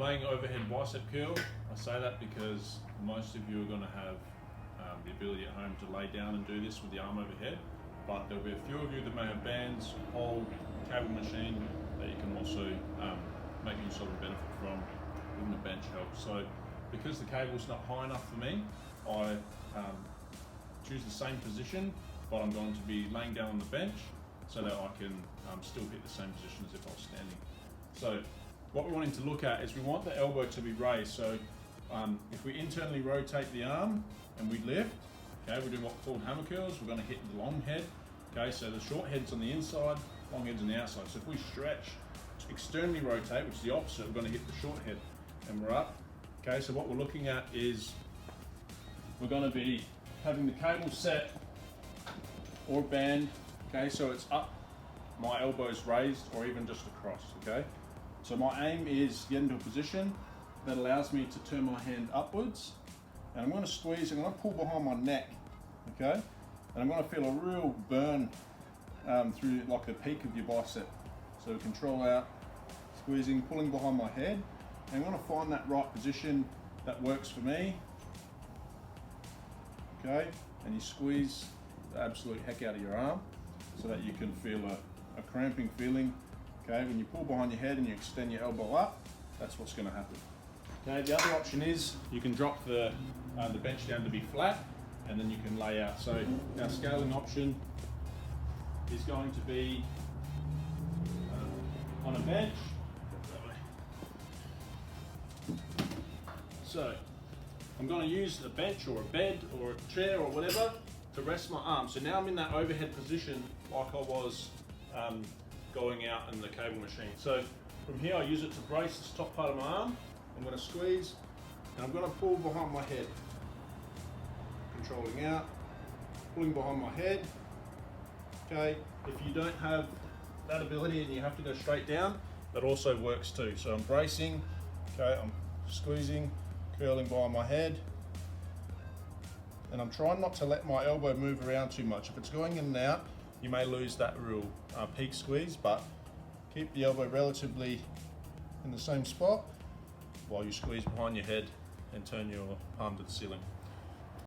Laying overhead bicep curl, I say that because most of you are going to have the ability at home to lay down and do this with the arm overhead, but there'll be a few of you that may have bands, pole, cable machine that you can also make use of and benefit from. Wouldn't a bench help? So because the cable's not high enough for me, I choose the same position, but I'm going to be laying down on the bench so that I can still hit the same position as if I was standing. So what we're wanting to look at is we want the elbow to be raised. So if we internally rotate the arm and we lift, okay, we're doing what's called hammer curls. We're going to hit the long head. Okay, so the short head's on the inside, long head's on the outside. So if we stretch, externally rotate, which is the opposite, we're going to hit the short head and we're up. Okay, so what we're looking at is we're going to be having the cable set or band. Okay, so it's up, my elbow's raised or even just across. Okay. So my aim is to get into a position that allows me to turn my hand upwards, and I'm going to squeeze, I'm going to pull behind my neck, okay? And I'm going to feel a real burn through like the peak of your bicep. So control out, squeezing, pulling behind my head, and I'm going to find that right position that works for me, okay? And you squeeze the absolute heck out of your arm so that you can feel a cramping feeling. Okay, when you pull behind your head and you extend your elbow up, that's what's going to happen. Okay, the other option is you can drop the bench down to be flat, and then you can lay out. So our scaling option is going to be on a bench. So I'm going to use a bench or a bed or a chair or whatever to rest my arm. So now I'm in that overhead position like I was going out in the cable machine. So from here I use it to brace this top part of my arm. I'm going to squeeze and I'm going to pull behind my head. Controlling out, pulling behind my head. Okay, if you don't have that ability and you have to go straight down, that also works too. So I'm bracing, okay, I'm squeezing, curling behind my head, and I'm trying not to let my elbow move around too much. If it's going in and out, you may lose that real peak squeeze, but keep the elbow relatively in the same spot while you squeeze behind your head and turn your palm to the ceiling.